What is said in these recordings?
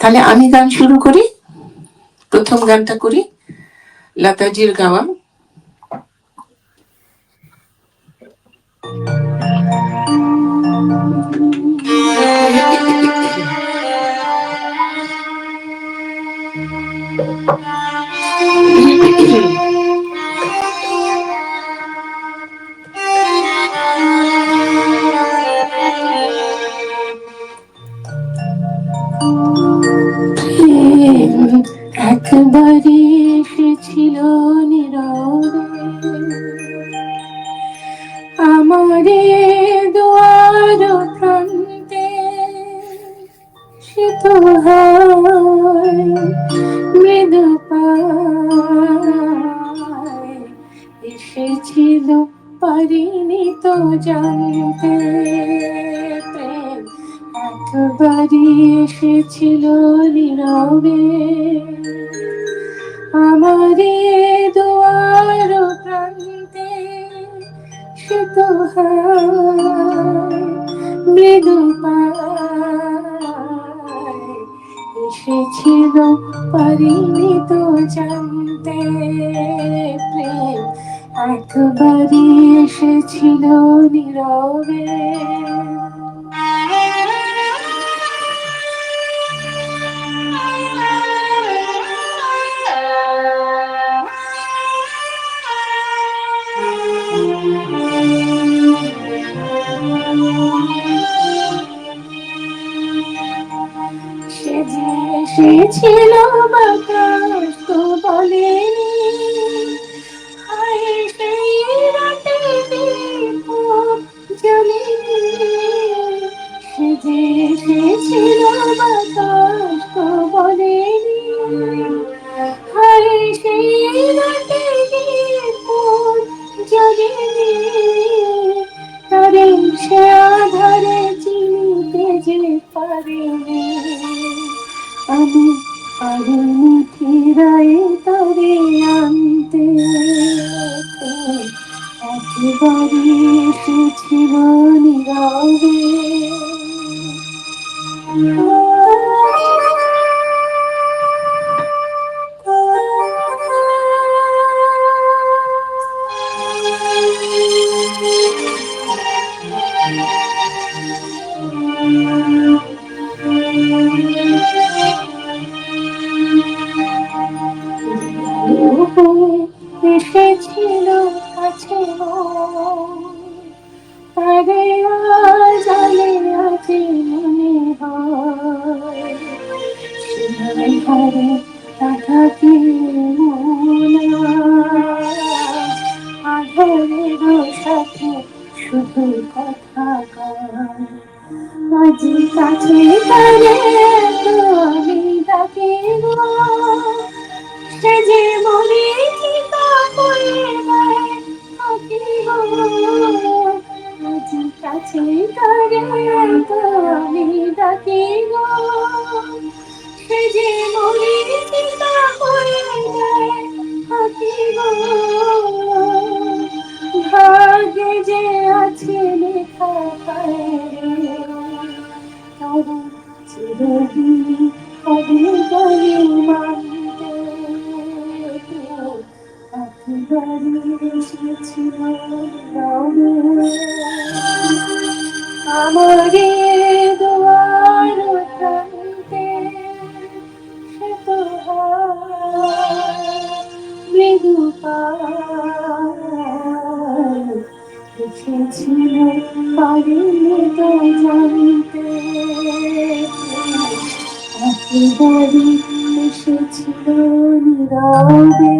তাহলে আমি গান শুরু করি। প্রথম গানটা করি লতাজির গাওয়া। একবারই এসেছিল নীরবে আমারে দুয়ার প্রান্তে, সে তো হয় মৃদু পায় এসেছিল, পারিনি তো জানতে। প্রেম একবারই এসেছিল নীরবে আমারে দুয়ার প্রান্তে, সে তো মৃদু পায় এসেছিল, পারিনি তো জানতে। প্রেম একবারই এসেছিল নীরবে। সে যে এসেছিল বাতাস তো বলেনি, হায় সেই রাতে জ্বলেনি। সে যে এসেছিল বাতাস তো বলেনি, হায় সেই রাতে জ্বলেনি। তারে সে আধারে চিনতে যে পারিনি, আমি পারিনি ফিরাই তারে আনতে। একবারই এসেছিল নীরবে। এসেছিল কাছে তারে আজ আলে আছে মনে হয়, সীমায় হারে তাকাতে আধারের সাথে শুধু কথা কয়। আজ কাছে তারে তো আমি ডাকি গো, সে যে মনে চিতা করে দেয় থাকি গো। আজ কাছে তারে তো আমি ডাকি গো, সে যে মনে চিতা করে দেয় থাকি গো। ভাগ্যে যে আছে লেখা তারা চিরদিনই হবে বলে মানতে। একবারই এসেছিল নীরবে আমারে দুয়ার প্রান্তে, সে তো মৃদু পায় এসেছিল, পারিনি তো জানতে। একবারই এসেছিল নীরবে।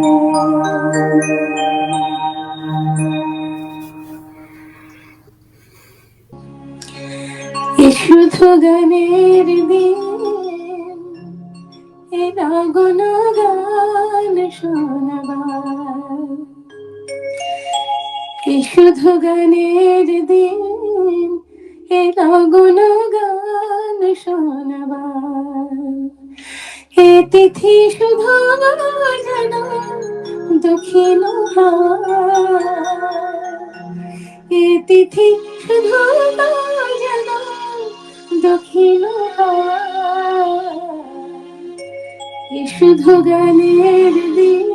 এ শুধু গানের দিন, এ রাগন গান শোনাবার। এ শুধু গানের দিন, এ রাগন গান শোনাবার। এ তিথি শুধু যেন দক্ষিণ এ তিথি শুধু যেন দক্ষিণ এ শুধু গানের দিন,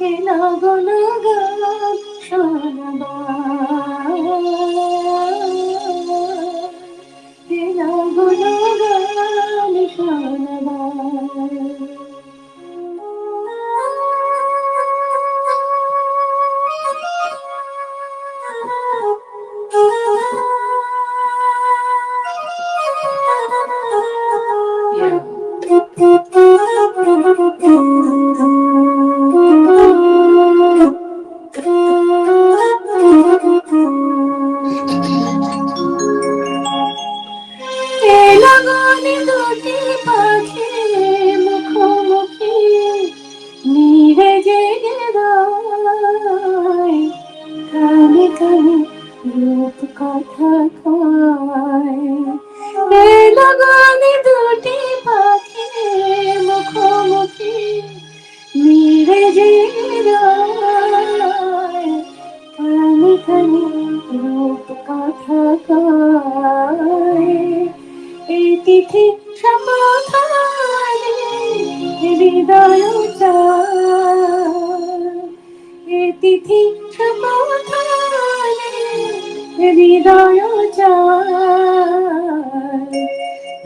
এ লগন গান শোনাবার, এ লগন গান শোনাবার। লগনে দুটি পাখি মুখোমুখি নিরে জেগে রয়, কানে কানে রূপ কথা কয়। এ লগনে দুটি পাখি মুখোমুখি নিরে জেগে রয়, কানে কানে রূপ কথা কয়। এই তিথি সমাধানে হৃদয় চায়, এই তিথি সমাধানে হৃদয় চায়।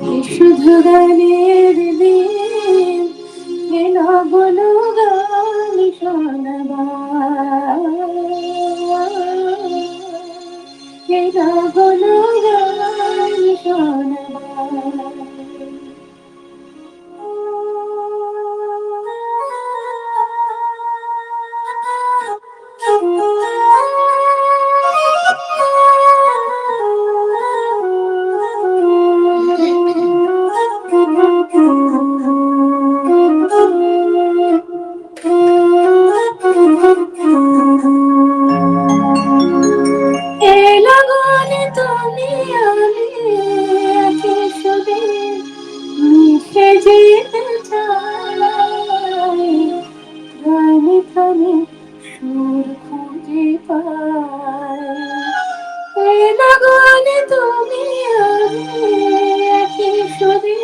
এ শুধু গানের দিন, এ লগন গান শোনাবার, এ লগন গান শোনাবার। এ লগনে তুমি আমি একই সুরে মিশে যেতে চাই, প্রাণে প্রাণে সুর খুঁজে পাই। এ লগনে তুমি আমি একই সুরে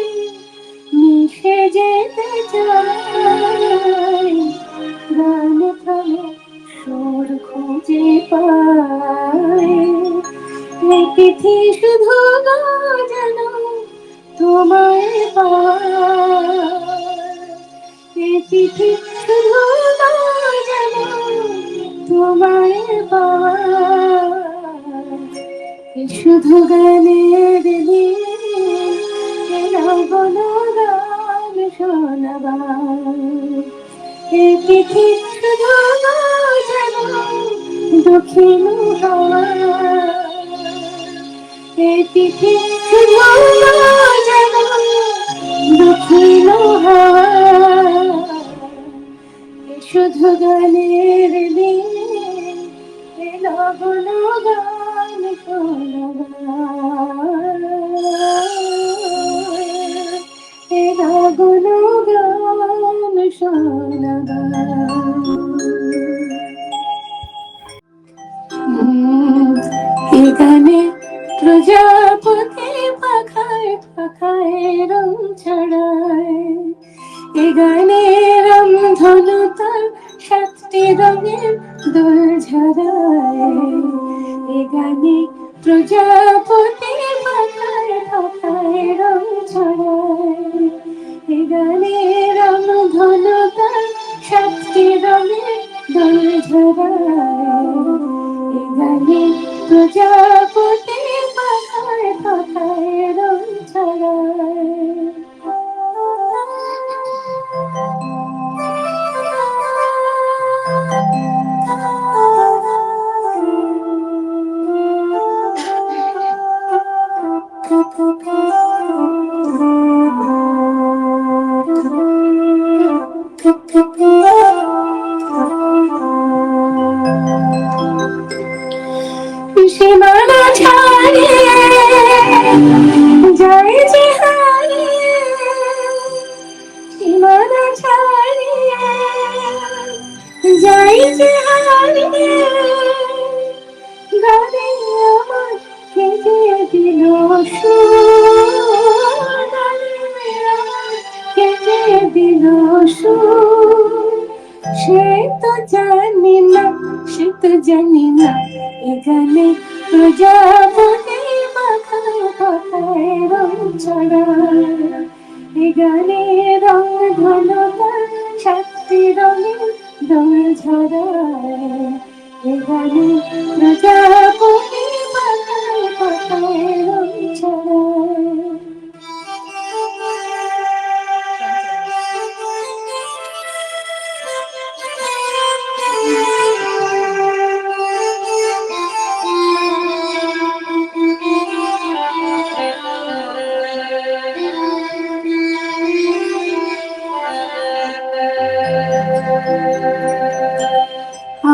মিশে যেতে চাই, প্রাণে প্রাণে সুর খুঁজে পাই। এই তিথি শুধু যেন তোমায় পাই, এই তিথি শুধু যেন তোমায় পাই। এ শুধু গানের দিন, এ লগন গান শোনাবার। এ তিথি শুধু যেন দক্ষিণ হাওয়া, এ তিথি শুধু যেন দক্ষিণ হাওয়া। এ শুধু গানের দিন, এ লগন গান শোনাবার, এ লগন গান শোনাবার। এ গানে প্রজাপতি পাখায় পাখায় রং ছড়ায়, এ গানে রামধনু তার সাতটি রঙের দোল ঝরায়। এ গানে প্রজাপতি পাখায় পাখায় রং ছড়ায়, এ গানে রামধনু তার সাতটি রঙের দোল ঝরায়। এ গানে প্রজাপতি পাখায় পাখায় রং ছড়ায়। দিল সুর, সে তো জানি না, সে তো জানি না, এ গানে প্রজাপতি মাথায় পাতায় রং চড়ায়, এ গানে রং ধনুটা সাতটি রঙে দোল ঝরায়, এ গানে প্রজাপতি মাথায় পাতায় রং চড়ায়।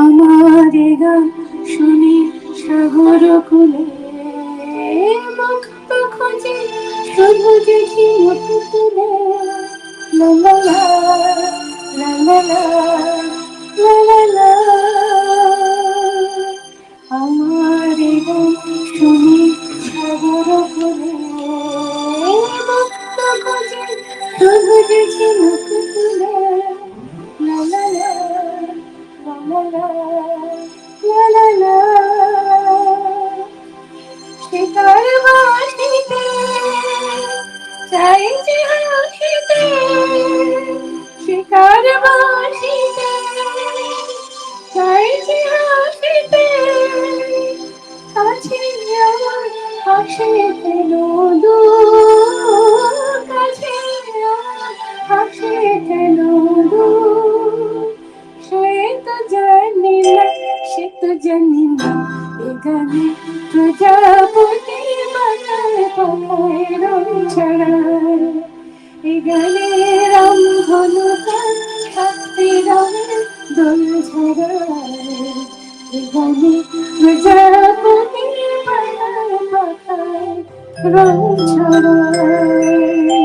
আমার গান শুনি সাগর কুলে, মুক্ত খোঁজে শুধু দেখি মুখ তুলে, লা লা লা লা লা লা লা লা লা। আমার গান শুনি সাগর কুলে, মুক্ত খোঁজে শুধু দেখি মুখ তুলে, লা লা লা লা লা লা লা লা। শিকার বাসিতে চাইছে হাসিতে, শিকার বাসিতে চাইছে হাসিতে, কাছে আমার হাসে পেল দূর, কাছে আমার হাসে পেল দূর, সে তো জানি না, সে তো জানি না, এ গানে প্রজাপতি মাথায় পাতায় রং ছড়ায়, এ গানে রং ধনুটা সাতটি রঙে দোল ঝরায়, এ গানে প্রজাপতি মাথায় পাতায় রং ছড়ায়।